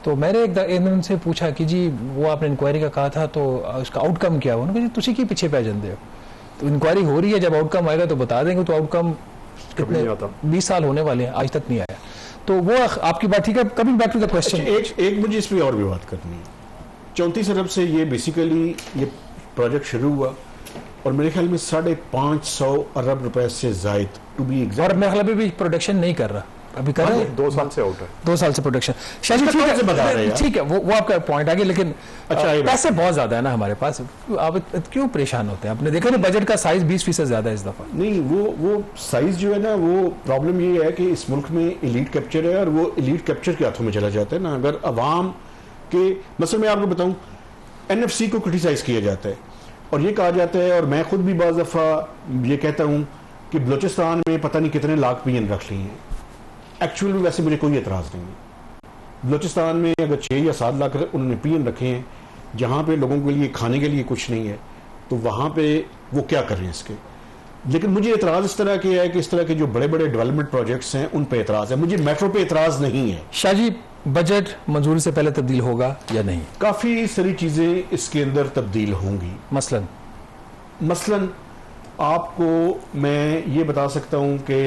तो मैंने एक उनसे पूछा कि जी वो आपने इंक्वायरी का कहा था, तो उसका आउटकम क्या हुआ? उन्होंने कहा जी तुसी की पीछे पै जाते हो, तो इंक्वायरी हो रही है, जब आउटकम आएगा तो बता देंगे। तो आउटकम कितने 20 साल होने वाले हैं, आज तक नहीं आया। तो वो आपकी बात ठीक है। Coming back to the question, एक मुझे इस पर और भी बात करनी है। 34 अरब से ये बेसिकली ये प्रोजेक्ट शुरू हुआ और मेरे ख्याल में 550 अरब रुपए से जायद टू बी एग्जैक्ट, और मेरे ख्याल में भी प्रोडक्शन नहीं कर रहा, अभी कर रहे हैं 2 साल से आउट है, 2 साल से प्रोडक्शन। शायद ठीक है, वो आपका पॉइंट आ गया, लेकिन अच्छा पैसे बहुत ज्यादा है ना हमारे पास, आप क्यों परेशान होते हैं? आपने देखा ना बजट का साइज 20% ज्यादा है इस दफा। नहीं, वो साइज जो है ना, वो प्रॉब्लम ये है कि इस मुल्क में एलीट कैप्चर है और वो एलीट कैप्चर के हाथों में चला जाता है ना। अगर अवाम के मसले में आपको बताऊं, NFC को क्रिटिसाइज किया जाता है और ये कहा जाता है, और मैं खुद भी बाज़ दफ़ा ये कहता हूं कि बलूचिस्तान में पता नहीं कितने लाख पियन रख ली हैं। एक्चुअल में वैसे मुझे कोई एतराज़ नहीं है। बलूचिस्तान में अगर 6 या 7 लाख उन्होंने पियन रखे हैं, जहाँ पे लोगों के लिए खाने के लिए कुछ नहीं है, तो वहाँ पे वो क्या कर रहे हैं इसके। लेकिन मुझे एतराज़ इस तरह के है कि इस तरह के जो बड़े बड़े डेवलपमेंट प्रोजेक्ट्स हैं उन पर एतराज़ है, मुझे मेट्रो पे एतराज़ नहीं है। शाहजी, बजट मंजूरी से पहले तब्दील होगा या नहीं? काफ़ी सारी चीज़ें इसके अंदर तब्दील होंगी। मसलन आपको मैं ये बता सकता हूँ कि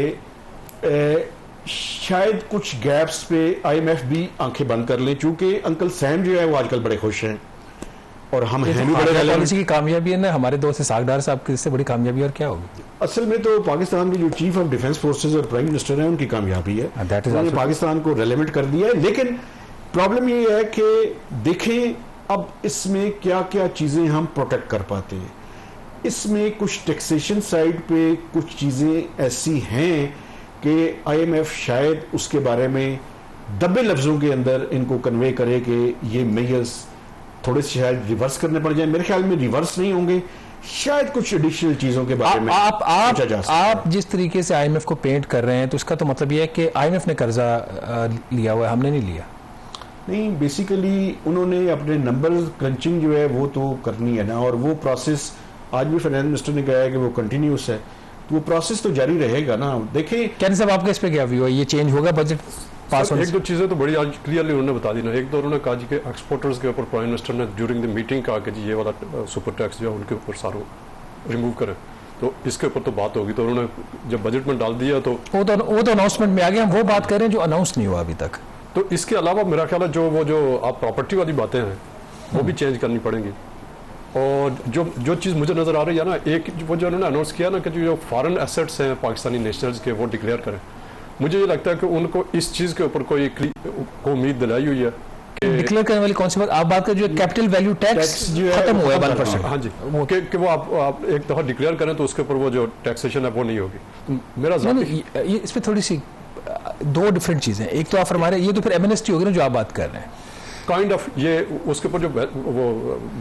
शायद कुछ गैप्स पे IMF भी आंखें बंद कर ले, चूंकि अंकल सैम जो है वो आजकल बड़े खुश हैं और हम हैं भी बड़े। पॉलिसी की कामयाबी है ना, हमारे दोस्त सागदार साहब की इससे बड़ी कामयाबी और क्या होगी? असल में तो पाकिस्तान के जो चीफ ऑफ डिफेंस फोर्सेस और प्राइम मिनिस्टर हैं उनकी कामयाबी है, उन्होंने पाकिस्तान को रेलेवेंट कर दिया है। लेकिन प्रॉब्लम ये है कि देखें अब इसमें क्या क्या चीजें हम प्रोटेक्ट कर पाते हैं। इसमें कुछ टैक्सेशन साइड पे कुछ चीजें ऐसी हैं कि IMF शायद उसके बारे में दबे लफ्जों के अंदर इनको कन्वे करे कि ये मेजर्स थोड़े से शायद रिवर्स करने पड़ जाए। मेरे ख्याल में रिवर्स नहीं होंगे, शायद कुछ एडिशनल चीजों के बारे में सोचा जा सकता है। आप जिस तरीके से आईएमएफ को पेंट कर रहे हैं तो इसका तो मतलब ये है कि आईएमएफ ने कर्जा लिया हुआ है, हमने नहीं लिया। नहीं, बेसिकली उन्होंने अपने नंबर क्रंचिंग जो है वो तो करनी है ना, और वो प्रोसेस आज भी फाइनेंस मिनिस्टर ने कहा है कि वो कंटिन्यूस है, तो वो प्रोसेस तो जारी रहेगा ना। देखिए कैन साहब आपका इस पे क्या व्यू है, ये चेंज होगा बजट पास होने एक दो चीज़ें तो बड़ी आज क्लियरली उन्होंने बता दी ना। एक तो उन्होंने कहा जी कि एक्सपोर्टर्स के ऊपर प्राइम मिनिस्टर ने ड्यूरिंग द मीटिंग कहा कि जी ये वाला सुपर टैक्स जो है उनके ऊपर सारा रिमूव करें, तो इसके ऊपर तो बात होगी। तो उन्होंने जब बजट में डाल दिया तो वो तो अनाउंसमेंट में आ गया। हम वो बात करें जो अनाउंस नहीं हुआ अभी तक। तो इसके अलावा मेरा ख्याल है जो आप प्रॉपर्टी वाली बातें हैं वो भी चेंज करनी पड़ेंगी। और जो चीज़ मुझे नज़र आ रही है ना, एक वो जो उन्होंने अनाउंस किया ना कि जो फॉरेन एसेट्स हैं पाकिस्तानी नेशनल्स के वो डिक्लेयर करें, मुझे ये लगता है कि उनको इस चीज़ के ऊपर कोई उम्मीद दिलाई हुई है कि डिक्लेयर करने वाली कौन सी बात आप बात कर, जो कैपिटल वैल्यू टैक्स जो है खत्म हुआ है खत्म 1%। हाँ जी, कि वो आप एक दफ़ा डिक्लेयर करें तो उसके ऊपर वो जो टैक्सेशन है वो नहीं होगी। तो मेरा नहीं, ये इस पर थोड़ी सी दो डिफरेंट चीजें। एक तो आप फरमा रहे हैं ये तो फिर एमएनएसटी होगी ना जो आप बात कर रहे हैं, काइंड ऑफ ये उसके ऊपर जो वो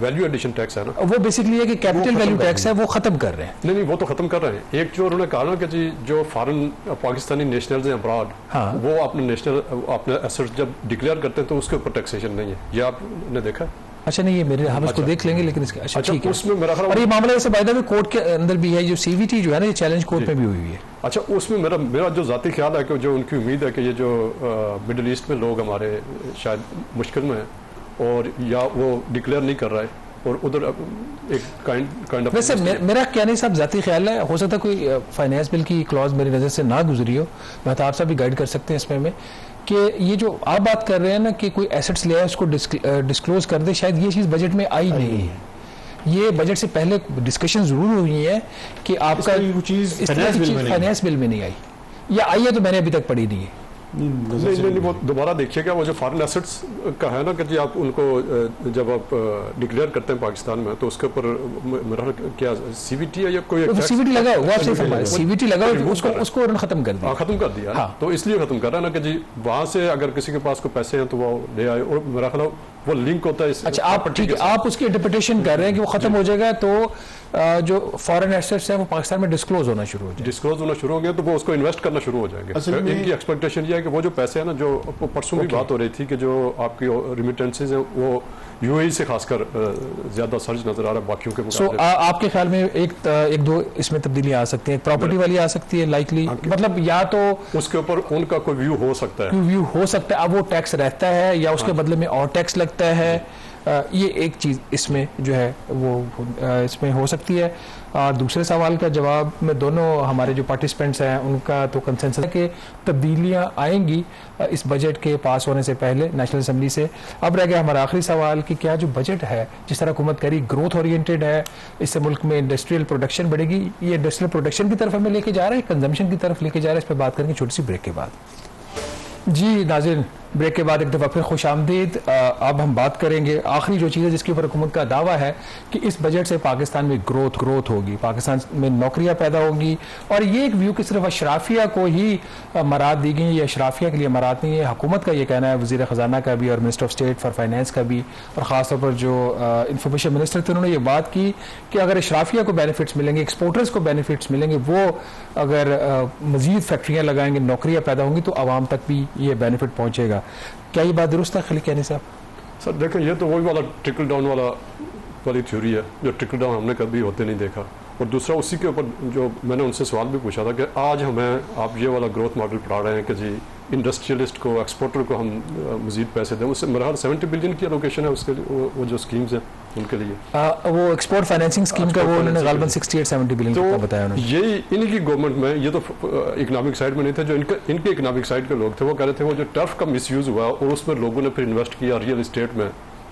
वैल्यू एडिशन टैक्स है ना, वो बेसिकली है कि कैपिटल वैल्यू टैक्स है वो खत्म कर रहे हैं। नहीं वो तो खत्म कर रहे हैं। एक जो उन्होंने कहा ना कि जी जो फॉरेन पाकिस्तानी नेशनल्स हैं अब्रॉड, हाँ। वो अपने एसेट्स जब डिक्लेयर करते हैं तो उसके ऊपर टैक्सेशन नहीं है। ये आपने देखा? अच्छा नहीं, ये मेरे हम इसको देख लेंगे, लेकिन इसका अच्छा ठीक है। उसमें मेरा ख्याल और ये मामला ऐसे बाय द वे कोर्ट के अंदर भी है, जो सीवीटी जो है ना ये चैलेंज कोर्ट में भी हुई है। अच्छा, उसमें मेरा जो ज़ाती ख्याल है कि जो उनकी उम्मीद है कि ये जो मिडिल ईस्ट में लोग हमारे शायद मुश्किल में हैं और या वो डिक्लेयर नहीं कर रहा है और उधर एक काइंड ऑफ वैसे मेरा क्या नहीं साहब जाती ख्याल है, हो सकता है कोई फाइनेंस बिल की क्लॉज मेरी नज़र से ना गुजरी हो, मैं तो आप सब भी गाइड कर सकते हैं इसमें में कि ये जो आप बात कर रहे हैं ना कि कोई एसेट्स ले आए उसको डिस्क्लोज कर दे, शायद ये चीज़ बजट में आई नहीं है। ये बजट से पहले डिस्कशन जरूर हुई है कि आपका चीज़ फाइनेंस बिल में नहीं आई, या आई है तो मैंने अभी तक पढ़ी नहीं है। नहीं वो दोबारा देखिएगा वो जो फॉरेन एसेट्स का है ना कि जी आप उनको जब आप डिक्लेयर करते हैं पाकिस्तान में तो उसके ऊपर मेरा क्या सीवीटी है या कोई सीवीटी लगा हुआ, सीवीटी लगा उसको उन्होंने खत्म कर दिया। खत्म कर दिया। हाँ। तो इसलिए खत्म कर रहा है ना कि जी वहां से अगर किसी के पास कोई पैसे हैं तो वो ले आए, और मेरा ख्याल वो लिंक होता है। अच्छा आप ठीक है, आप उसकी इंटरप्रिटेशन कर रहे हैं कि वो खत्म हो जाएगा तो जो फॉरेन एसेट्स हैं वो पाकिस्तान में डिस्क्लोज होना शुरू हो गए, तो वो उसको इन्वेस्ट करना शुरू हो जाएंगे। इनकी एक्सपेक्टेशन ये है कि वो जो पैसे हैं ना, जो परसों भी बात हो रही थी कि जो आपकी रिमिटेंसेज हैं वो यूएई से खासकर ज्यादा सर्ज नजर आ रहा है बाकियों के मुकाबले। आपके ख्याल में एक दो इसमें तब्दीलियां आ सकती हैं, प्रॉपर्टी वाली आ सकती है लाइकली, मतलब या तो उसके ऊपर उनका कोई व्यू हो सकता है, अब वो टैक्स रहता है या उसके बदले में और टैक्स लगता है, ये एक चीज़ इसमें जो है वो इसमें हो सकती है। दूसरे सवाल का जवाब में दोनों हमारे जो पार्टिसिपेंट्स हैं उनका तो कंसेंसस है कि तब्दीलियां आएंगी इस बजट के पास होने से पहले नेशनल असेंबली से। अब रह गया हमारा आखिरी सवाल कि क्या जो बजट है जिस तरह हुकूमत करी ग्रोथ ओरिएंटेड है, इससे मुल्क में इंडस्ट्रियल प्रोडक्शन बढ़ेगी, ये इंडस्ट्रियल प्रोडक्शन की तरफ हमें लेके जा रहा है, कंजम्पशन की तरफ लेके जा रहा है, इस पर बात करेंगे छोटी सी ब्रेक के बाद। जी नाज़रीन, ब्रेक के बाद एक दफ़ा फिर खुश आमदीद। अब हम बात करेंगे आखिरी जो चीज़ है जिसके ऊपर हुकूमत का दावा है कि इस बजट से पाकिस्तान में ग्रोथ होगी, पाकिस्तान में नौकरियां पैदा होंगी, और ये एक व्यू कि सिर्फ अशराफिया को ही मराद दी गई, ये अशराफिया के लिए मराद नहीं है, हुकूमत का ये कहना है, वज़ीर ख़जाना का भी और minister of state for finance का भी, और ख़ासतौर पर जो इंफॉर्मेशन मिनिस्टर थे उन्होंने ये बात की कि अगर अशराफिया को बेनिफिट्स मिलेंगे, एक्सपोर्टर्स को बेनिफिट्स मिलेंगे, वो अगर मज़ीद फैक्ट्रियाँ लगाएंगे, नौकरियाँ पैदा होंगी तो आवाम तक भी ये बेनिफिट पहुँचेगा। क्या ये बात दुरुस्त है खली कहने साहब? सर देखें, ये तो वही वाला ट्रिकल डाउन वाली थ्योरी है जो ट्रिकल डाउन हमने कभी होते नहीं देखा। और दूसरा उसी के ऊपर जो मैंने उनसे सवाल भी पूछा था कि आज हमें आप ये वाला ग्रोथ मॉडल पढ़ा रहे हैं कि जी इंडस्ट्रियलिस्ट को, एक्सपोर्टर को हम मजीद पैसे दें, उससे मेरा 70 बिलियन की एलोकेशन है उसके लिए, वो जो स्कीम्स हैं उनके लिए वो एक्सपोर्ट फाइनेंसिंग स्कीम का वो उन्होंने गालबन 68-70 बिलियन का बताया उन्होंने। यही इनकी गवर्नमेंट में, ये तो इकोनॉमिक साइड में नहीं थे, जो इनके इकोनॉमिक साइड के लोग थे वो कह रहे थे वो जो टर्फ का मिसयूज हुआ और उसमें लोगों ने फिर इन्वेस्ट किया रियल इस्टेट में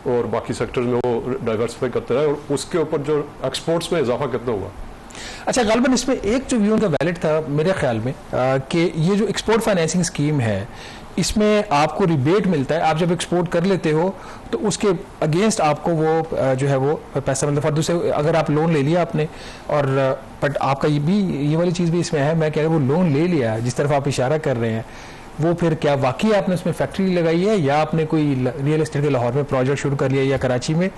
और बाकी सेक्टर्स में, वो डाइवर्सिफाई करते रहे और उसके ऊपर जो एक्सपोर्ट्स में इजाफा कितना हुआ। अच्छा गालबन इसमें एक जो व्यू उनका वैलिड था मेरे ख्याल में कि ये जो एक्सपोर्ट फाइनेंसिंग स्कीम है इसमें आपको रिबेट मिलता है, आप जब एक्सपोर्ट कर लेते हो तो उसके अगेंस्ट आपको वो जो है वो पैसा मिलता है। फर्दू से अगर आप लोन ले लिया आपने और बट आपका ये वाली चीज़ भी इसमें है, मैं कह रहा हूँ वो लोन ले लिया जिस तरफ आप इशारा कर रहे हैं, वो फिर क्या वाकई आपने उसमें फैक्ट्री लगाई है या आपने कोई रियल एस्टेट के लाहौर में प्रोजेक्ट शुरू कर लिया या कराची में,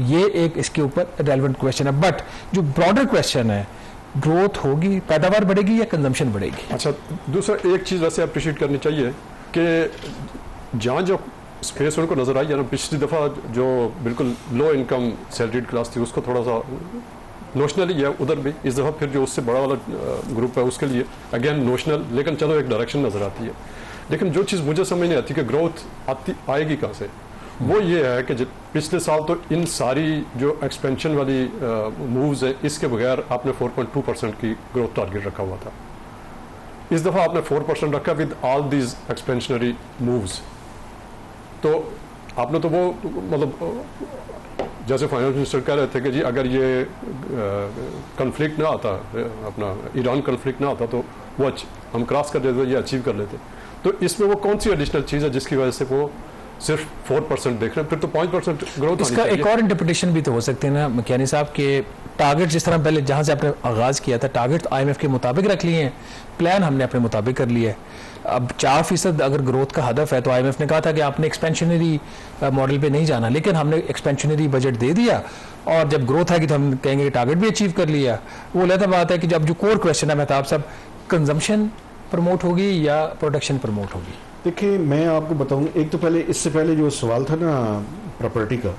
ये एक इसके ऊपर रेलेवेंट क्वेश्चन है। बट जो ब्रॉडर क्वेश्चन है, ग्रोथ होगी, पैदावार बढ़ेगी या कंजम्पशन बढ़ेगी? अच्छा, दूसरा एक चीज़ वैसे अप्रिशिएट करनी चाहिए कि जहाँ जो स्पेस उनको नज़र आई है ना, पिछली दफ़ा जो बिल्कुल लो इनकम सैलरीड क्लास थी उसको थोड़ा सा नोशनली है उधर भी, इस दफ़ा फिर जो उससे बड़ा वाला ग्रुप है उसके लिए अगेन नोशनल, लेकिन चलो एक डायरेक्शन नज़र आती है। लेकिन जो चीज़ मुझे समझ नहीं आती कि ग्रोथ आएगी कहाँ से, वो ये है कि पिछले साल तो इन सारी जो एक्सपेंशन वाली मूव्स है इसके बगैर आपने 4.2% की ग्रोथ टारगेट रखा हुआ था। इस दफ़ा आपने 4% रखा with all these expansionary moves. तो आपने तो वो मतलब जैसे फाइनेंस मिनिस्टर कह रहे थे कि जी अगर ये कन्फ्लिक्ट ना आता, अपना ईरान कन्फ्लिक्ट ना आता तो वो हम क्रॉस कर देते, ये अचीव कर लेते। तो इसमें वो कौन सी एडिशनल चीज़ है जिसकी वजह से वो सिर्फ 4% देख रहे हैं? फिर तो 5% ग्रोथ। इसका एक और इंटरप्रिटेशन भी तो हो सकते हैं ना मकियानी साहब के टारगेट जिस तरह पहले जहां से आपने आगाज किया था, टारगेट IMF के मुताबिक रख लिए हैं, प्लान हमने अपने मुताबिक कर लिया है। अब 4% अगर ग्रोथ का हदफ है तो IMF ने कहा था कि आपने एक्सपेंशनरी मॉडल पे नहीं जाना, लेकिन हमने एक्सपेंशनरी बजट दे दिया और जब ग्रोथ आएगी तो हम कहेंगे कि टारगेट भी अचीव कर लिया। वो लेता बात है कि जब जो कोर क्वेश्चन है मेहताब साहब, कंजम्पशन प्रमोट होगी या प्रोडक्शन प्रमोट होगी? देखिए, मैं आपको बताऊं, एक तो पहले इससे पहले जो सवाल था ना प्रॉपर्टी का,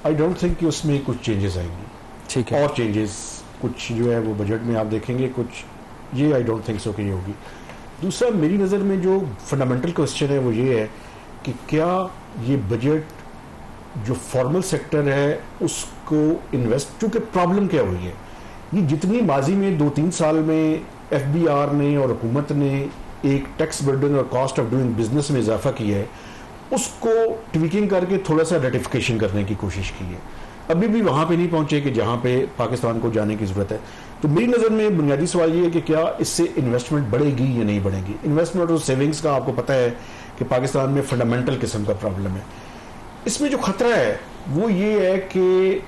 आई डोंट थिंक कि उसमें कुछ चेंजेस आएंगे। ठीक है, और चेंजेस कुछ जो है वो बजट में आप देखेंगे कुछ, ये आई डोंट थिंक सो कि ये होगी। दूसरा, मेरी नज़र में जो फंडामेंटल क्वेश्चन है वो ये है कि क्या ये बजट जो फॉर्मल सेक्टर है उसको इन्वेस्ट, चूँकि प्रॉब्लम क्या हुई है, ये जितनी माजी में 2-3 साल में FBR ने और हुकूमत ने एक टैक्स बर्डन और कॉस्ट ऑफ डूइंग बिजनेस में इजाफा किया है, उसको ट्विकिंग करके थोड़ा सा रेटिफिकेशन करने की कोशिश की है। अभी भी वहाँ पे नहीं पहुँचे कि जहाँ पे पाकिस्तान को जाने की ज़रूरत है। तो मेरी नज़र में बुनियादी सवाल ये है कि क्या इससे इन्वेस्टमेंट बढ़ेगी या नहीं बढ़ेगी। इन्वेस्टमेंट और सेविंग्स का आपको पता है कि पाकिस्तान में फंडामेंटल किस्म का प्रॉब्लम है। इसमें जो खतरा है वो ये है कि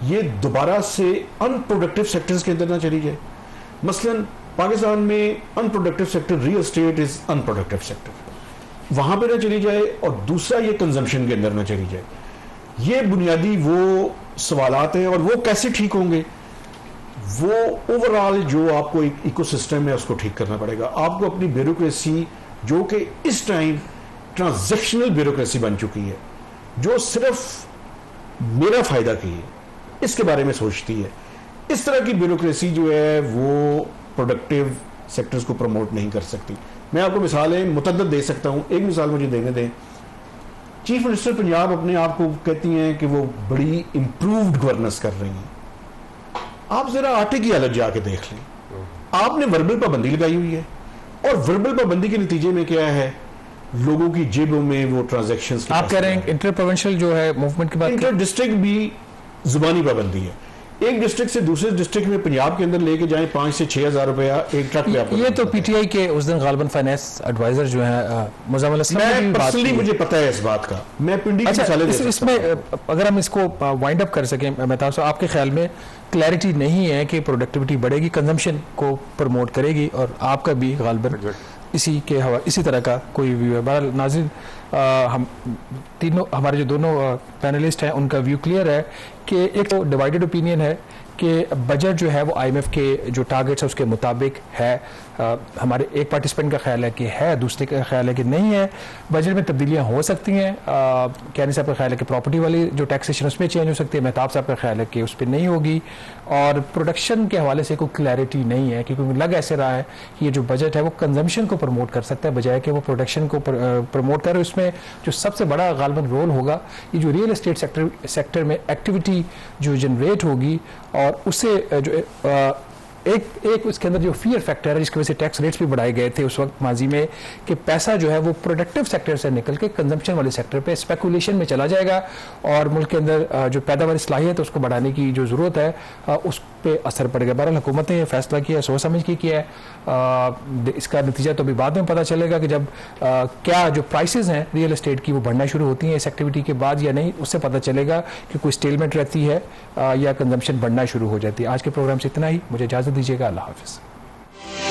ये दोबारा से अनप्रोडक्टिव सेक्टर्स के अंदर ना चली जाए। मसलन पाकिस्तान में unproductive sector real estate is unproductive sector, वहां पे ना चली जाए, और दूसरा ये कंजम्पशन के अंदर ना चली जाए। ये बुनियादी वो सवालात हैं, और वो कैसे ठीक होंगे, वो ओवरऑल जो आपको एक इकोसिस्टम है उसको ठीक करना पड़ेगा। आपको अपनी ब्यूरोक्रेसी जो कि इस टाइम ट्रांजैक्शनल ब्यूरोक्रेसी बन चुकी है, जो सिर्फ मेरा फायदा की है, इसके बारे में सोचती है, इस तरह की ब्यूरोक्रेसी जो है वो प्रोडक्टिव सेक्टर्स को प्रमोट नहीं कर सकती। मैं आपको मिसालें मुतअद्दिद दे सकता हूं, एक मिसाल मुझे देने दें। चीफ मिनिस्टर पंजाब अपने आप को कहती हैं कि वो बड़ी इंप्रूव्ड गवर्नेंस कर रही हैं। आप जरा आटे की हालत जाके देख लें, आपने वर्बल पाबंदी लगाई हुई है, और वर्बल पाबंदी के नतीजे में क्या है, लोगों की जेबों में वो ट्रांजैक्शंस। आप कह रहे हैं इंटर प्रोविंशियल जो है मूवमेंट की बात, इंटर डिस्ट्रिक्ट भी जुबानी पाबंदी है। एक डिस्ट्रिक्ट से दूसरे डिस्ट्रिक्ट में पंजाब के अंदर लेके जाएं 5 से 6 हज़ार रुपया एक ट्रक पे आपको। ये तो PTI के उस दिन गालिबन फाइनेंस एडवाइजर जो है मुज़म्मिल असलम ने भी बात की। पर्सनली मुझे पता है इस बात का, मैं पिंडी की मिसालें दे सकता हूं। इसमें अगर हम इसको वाइंड अप कर सकें मेहताब साहब, आपके ख्याल में क्लैरिटी नहीं है कि प्रोडक्टिविटी बढ़ेगी, कंजम्पशन को प्रमोट करेगी, और आपका भी गालिबन इसी तरह का कोई व्यू है। बहरहाल नाज़रीन, हम तीनों, हमारे जो दोनों पैनलिस्ट हैं उनका व्यू क्लियर है कि एक तो डिवाइडेड ओपिनियन है कि बजट जो है वो IMF के जो टारगेट्स है उसके मुताबिक है। हमारे एक पार्टिसिपेंट का ख्याल है कि है, दूसरे का ख्याल है कि नहीं है। बजट में तब्दीलियाँ हो सकती हैं। कहने साहब का ख्याल है कि प्रॉपर्टी वाली जो टैक्सेशन उसमें चेंज हो सकती है, मेहताब साहब का ख्याल है कि उस पर नहीं होगी, और प्रोडक्शन के हवाले से कोई क्लैरिटी नहीं है, क्योंकि लग ऐसे रहा है कि ये जो बजट है वो कंजम्पशन को प्रमोट कर सकता है बजाय कि वो प्रोडक्शन को प्रमोट करे। उसमें जो सबसे बड़ा गालिबन रोल होगा ये जो रियल एस्टेट सेक्टर में एक्टिविटी जो जनरेट होगी, और उससे जो एक उसके अंदर जो फियर फैक्टर है जिसकी वजह से टैक्स रेट्स भी बढ़ाए गए थे उस वक्त माजी में, कि पैसा जो है वो प्रोडक्टिव सेक्टर से निकल के कंजम्पशन वाले सेक्टर पे स्पेकुलेशन में चला जाएगा, और मुल्क के अंदर जो पैदावारी सलाहियत है उसको बढ़ाने की जो ज़रूरत है उस पर असर पड़ेगा। बहरहाल हुकूमत ने फैसला किया, सोच समझ के किया है। इसका नतीजा तो अभी बाद में पता चलेगा कि जब क्या जो प्राइसेस हैं रियल एस्टेट की वो बढ़ना शुरू होती हैं इस एक्टिविटी के बाद या नहीं, उससे पता चलेगा कि कोई स्टेलमेंट रहती है या कंजम्पशन बढ़ना शुरू हो जाती है। आज के प्रोग्राम से इतना ही, मुझे इजाज़त दीजिएगा। अल्लाह हाफ़िज़।